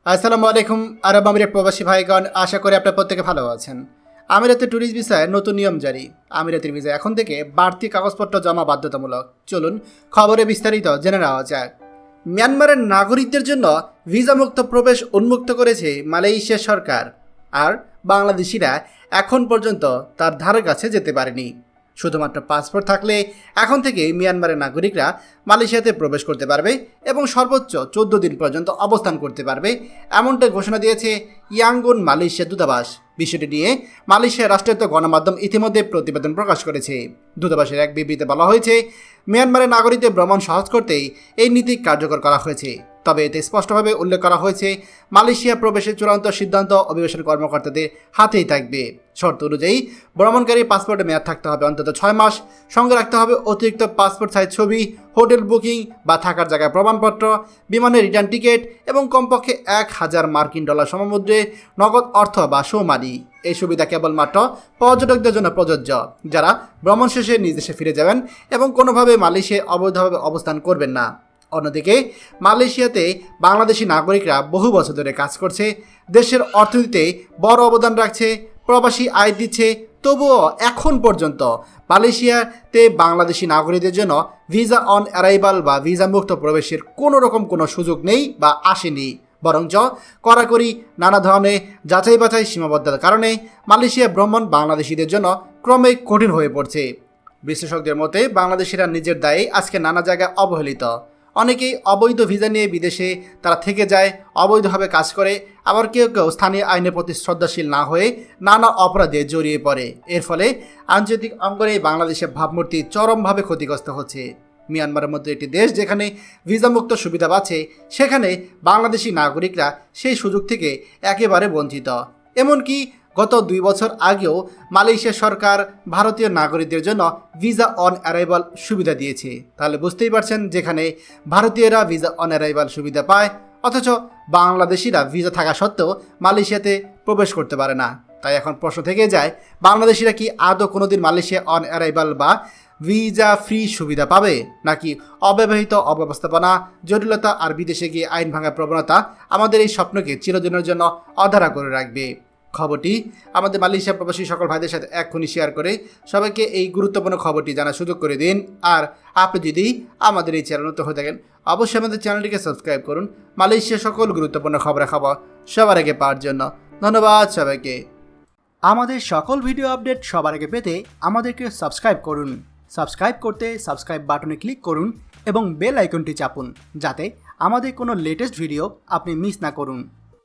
আসসালামু আলাইকুম আরব আমিরাত প্রবাসী ভাইগণ, আশা করি আপনার প্রত্যেকে ভালো আছেন। আমিরাতে ট্যুরিস্ট ভিসায় নতুন নিয়ম জারি। আমিরাতের ভিসা এখন থেকে বাড়তি কাগজপত্র জমা বাধ্যতামূলক। চলুন খবরে বিস্তারিত জেনে নেওয়া যাক। মিয়ানমারের নাগরিকদের জন্য ভিসামুক্ত প্রবেশ উন্মুক্ত করেছে মালয়েশিয়া সরকার, আর বাংলাদেশিরা এখন পর্যন্ত তার ধারে কাছে যেতে পারেনি। শুধুমাত্র পাসপোর্ট থাকলে এখন থেকে মিয়ানমারের নাগরিকরা মালয়েশিয়াতে প্রবেশ করতে পারবে এবং সর্বোচ্চ 14 দিন পর্যন্ত অবস্থান করতে পারবে, এমনটা ঘোষণা দিয়েছে ইয়াঙ্গুন মালয়েশিয়া দূতাবাস। বিষয়টি নিয়ে মালয়েশিয়ার রাষ্ট্রায়ত্ত গণমাধ্যম ইতিমধ্যে প্রতিবেদন প্রকাশ করেছে। দূতাবাসের এক বিবৃতিতে বলা হয়েছে, মিয়ানমারের নাগরিকদের ভ্রমণ সহজ করতেই এই নীতি কার্যকর করা হয়েছে। তবে এতে স্পষ্টভাবে উল্লেখ করা হয়েছে, মালয়েশিয়া প্রবেশের চূড়ান্ত সিদ্ধান্ত অভিবাসন কর্মকর্তাদের হাতেই থাকবে। শর্ত অনুযায়ী ভ্রমণকারী পাসপোর্টে মেয়াদ থাকতে হবে অন্তত 6 মাস, সঙ্গে রাখতে হবে অতিরিক্ত পাসপোর্ট সাইজ ছবি, হোটেল বুকিং বা থাকার জায়গায় প্রমাণপত্র, বিমানের রিটার্ন টিকিট এবং কমপক্ষে $1000 সমমূল্যে নগদ অর্থ বা সৌমানি। এই সুবিধা কেবলমাত্র পর্যটকদের জন্য প্রযোজ্য, যারা ভ্রমণ শেষে নিজ দেশে ফিরে যাবেন এবং কোনোভাবে মালয়েশিয়ায় অবৈধভাবে অবস্থান করবেন না। অন্যদিকে মালয়েশিয়াতে বাংলাদেশি নাগরিকরা বহু বছর ধরে কাজ করছে, দেশের অর্থনীতিতে বড় অবদান রাখছে, প্রবাসী আয় দিচ্ছে। তবুও এখন পর্যন্ত মালয়েশিয়াতে বাংলাদেশি নাগরিকদের জন্য ভিসা অন অ্যারাইভাল বা ভিসা মুক্ত প্রবেশের কোনো সুযোগ নেই বা আসেনি। বরঞ্চ কড়াকড়ি নানা ধরনের যাচাই বাছাই সীমাবদ্ধতার কারণে মালয়েশিয়া ভ্রমণ বাংলাদেশিদের জন্য ক্রমে কঠিন হয়ে পড়ছে। বিশ্লেষকদের মতে বাংলাদেশিরা নিজের দায়ে আজকে নানা জায়গায় অবহেলিত। অনেকেই অবৈধ ভিসা নিয়ে বিদেশে তারা থেকে যায়, অবৈধভাবে কাজ করে, আবার কেউ কেউ স্থানীয় আইনের প্রতি শ্রদ্ধাশীল না হয়ে নানা অপরাধে জড়িয়ে পড়ে। এর ফলে আন্তর্জাতিক অঙ্গনে বাংলাদেশের ভাবমূর্তি চরমভাবে ক্ষতিগ্রস্ত হচ্ছে। মিয়ানমারের মধ্যে একটি দেশ যেখানে ভিসামুক্ত সুবিধা পাচ্ছে, সেখানে বাংলাদেশি নাগরিকরা সেই সুযোগ থেকে একেবারে বঞ্চিত। এমনকি গত 2 বছর আগেও মালয়েশিয়া সরকার ভারতীয় নাগরিকদের জন্য ভিসা অন অ্যারাইভাল সুবিধা দিয়েছে। তাহলে বুঝতেই পারছেন, যেখানে ভারতীয়রা ভিসা অন অ্যারাইভাল সুবিধা পায়, অথচ বাংলাদেশিরা ভিসা থাকা সত্ত্বেও মালয়েশিয়াতে প্রবেশ করতে পারে না। তাই এখন প্রশ্ন থেকে যায়, বাংলাদেশিরা কি আদৌ কোনোদিন মালয়েশিয়া অন অ্যারাইভাল বা ভিসা ফ্রি সুবিধা পাবে, নাকি অব্যবহৃত অব্যবস্থাপনা, জটিলতা আর বিদেশে গিয়ে আইন ভাঙার প্রবণতা আমাদের এই স্বপ্নকে চিরদিনের জন্য অধারা করে রাখবে? খবরটি আমাদের মালয়েশিয়া প্রবাসী সকল ভাইদের সাথে এক্ষুনি শেয়ার করে সবাইকে এই গুরুত্বপূর্ণ খবরটি জানার সুযোগ করে দিন। আর আপনি যদি আমাদের এই চ্যানেল নতুন হয়ে থাকেন, অবশ্যই আমাদের চ্যানেলটিকে সাবস্ক্রাইব করুন মালয়েশিয়া সকল গুরুত্বপূর্ণ খবর সবার আগে পাওয়ার জন্য। ধন্যবাদ সবাইকে। আমাদের সকল ভিডিও আপডেট সবার আগে পেতে আমাদেরকে সাবস্ক্রাইব করুন। সাবস্ক্রাইব করতে সাবস্ক্রাইব বাটনে ক্লিক করুন এবং বেল আইকনটি চাপুন, যাতে আমাদের কোনো লেটেস্ট ভিডিও আপনি মিস না করুন।